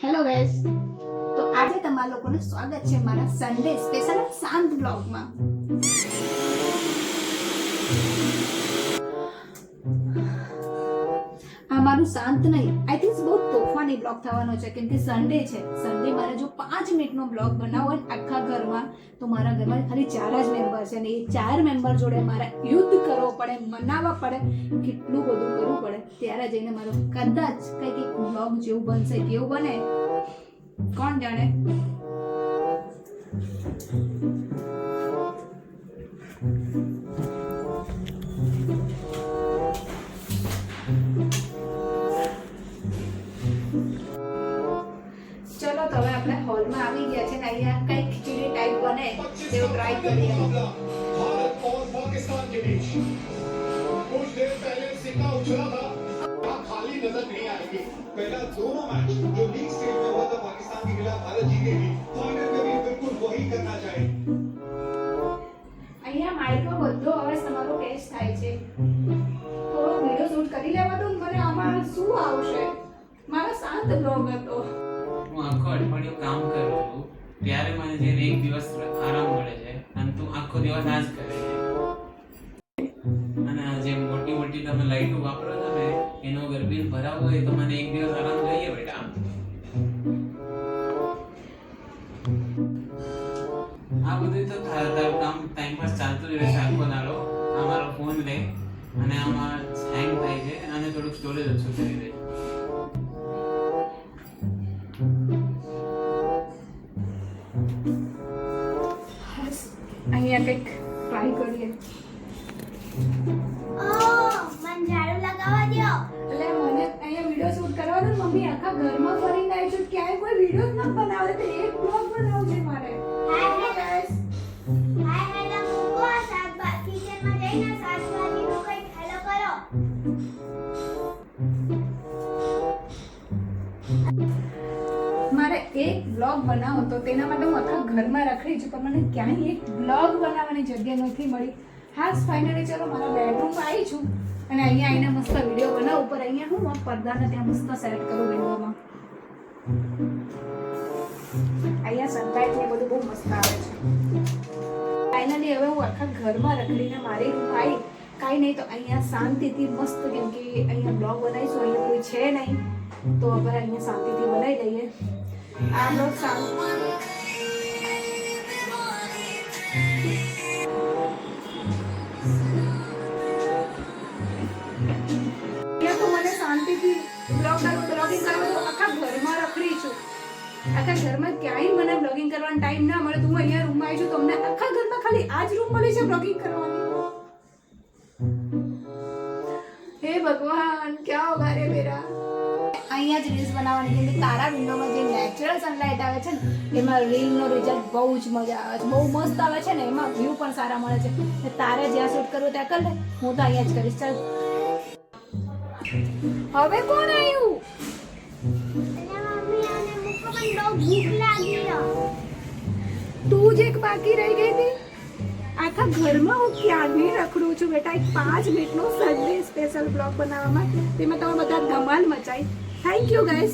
Hello guys, તો આજે તમારા લોકોનું સ્વાગત છે મારા સન્ડે સ્પેશિયલ શાંત બ્લોગમાં. આ મારું શાંત નહીં, આઈ થિંક બહુ તોફાની બ્લોગ થવાનો છે, કેમ કે સન્ડે છે. સન્ડે મારે જો 5 મિનિટનો બ્લોગ બનાવવો હોય આખા ઘરમાં, તો મારા ઘરમાં ખાલી 4 જ મેમ્બર છે અને એ 4 મેમ્બર જોડે મારે યુદ્ધ કરવો પડે, મનાવવા પડે, કેટલું બધું કરવું પડે. ત્યારે જઈને મારો કદાચ કંઈક બ્લોગ જેવું બનશે. કેવું બને કોણ જાણે. ચલો તો હવે આપણે હોલમાં આવી ગયા છે ને અહીંયા કઈ ખીચડી ટાઈપ બને તેવું ટ્રાય કરીએ. भारत और पाकिस्तान के बीच कुछ देर पहले सिक्का उछला था, यहाँ खाली नजर नहीं आएगी. पहला दोनों मैच जो लीग स्टेज में हुआ था पाकिस्तान के खिलाफ भारत जीतेगी, फाइनल में भी बिल्कुल वही करना चाहिए. અહીંયા માઇકમાં બધો અવાજ તમારો ટેસ્ટ થાય છે. થોડો વિડિયો શૂટ કરી લેવા દો. મને આમાં શું આવશે? મારો શાંત બ્લોગ હતો. હું આખો અઠવાડિયું કામ કરું છું ત્યારે મને જે એક દિવસ આરામ મળે છે અને તું આખો દિવસ આ જ કરે છે. અને આ જે મોટી મોટી તમે લાઈટો વાપરો છો ને એનો અગર બિલ ભરાવો હોય તો મને એક દિવસ આરામ જોઈએ બેટા. આ બધું તો તારું કામ ટાઈમ પાસ ચાલતું જ રહેશે આખો દાડો. આ મારો ફોન લે અને આમાં હેંગ થાય છે અને થોડુંક સ્ટોરેજ ઓછું કરી દે. અહીંયા કંઈક ટ્રાય કરીએ. મને ઝાડુ લગાવવા દ્યો. એટલે મને અહીંયા વિડિયો શૂટ કરવા દો. મમ્મી આખા ઘરમાં ફરીને આવી છું, ક્યાંય કોઈ વિડિયો જ ન બનાવે, તો એક બ્લોગ બનાવવું છે મારે. હાય ગાઈસ, હેલો મૂકો શાકભાજી કિચનમાં જઈને શાકભાજીનું કંઈક હેલો કરો. મારે એક બ્લોગ બનાવો તો તેના માટે હું આખા ઘરમાં રખડી છું, પણ મને ક્યાંય એક બ્લોગ બનાવવાની જગ્યા નથી મળી. હા, ફાઇનલી ચલો મારા બેડરૂમમાં આવી છું અને અહીંયા આવીને મસ્ત વિડીયો બનાવું. પર અહીંયા હું પડદાને ત્યાં મસ્ત સેટ કરું વિન્ડોમાં. અહીંયા સનલાઇટ ને બધું બહુ મસ્ત આવે છે. ફાઇનલી હવે હું આખા ઘરમાં રખડીને મારી રૂમ આવી. કાંઈ નહીં તો અહીંયા શાંતિથી મસ્ત, કેમ કે અહીંયા બ્લોગ બનાવીશું, અહીંયા કોઈ છે નહીં, તો આપણે અહીંયા શાંતિથી બનાવી લઈએ. આ બ્લોગ શાંત તો મને શાંતિથી બ્લોગિંગ કરવા તો આખા ઘરમાં રખડી છું. આખા ઘરમાં ક્યાંય મને બ્લોગિંગ કરવાનો ટાઈમ ના મળે. તો હું અહીંયા રૂમમાં આવી છું, તમને આખા ઘરમાં ખાલી આ જ રૂમ મળી છે બ્લોગિંગ કરવાની. હે ભગવાન, ક્યાં હોગા રે મેરા. અહીંયા જ રીલ્સ બનાવવાની, કેમ કે તારા વિન્ડોમાં જે નેચરલ સનલાઇટ આવે છે ને એમાં રીલનો રિઝલ્ટ બહુ જ મજા આવે છે, બહુ મસ્ત આવે છે ને, એમાં વ્યૂ પણ સારા મળે છે. તારે જ્યાં શૂટ કરવું ત્યાં કર લે, હું તો અહીંયા જ કરીશ. ચાલ હવે કોણ આવ્યું? એટલે મમ્મી આને મૂકો, મને બહુ ભૂખ લાગી છે. તું જ એક બાકી રહી ગઈ હતી. આખા ઘરમાં હું ક્યાંની રખડું છું બેટા. એક 5 મિનિટનો સન્ડે સ્પેશિયલ બ્લોગ બનાવવામાં તેમાં તમે બધા ધમાલ મચાઈ. Thank you guys.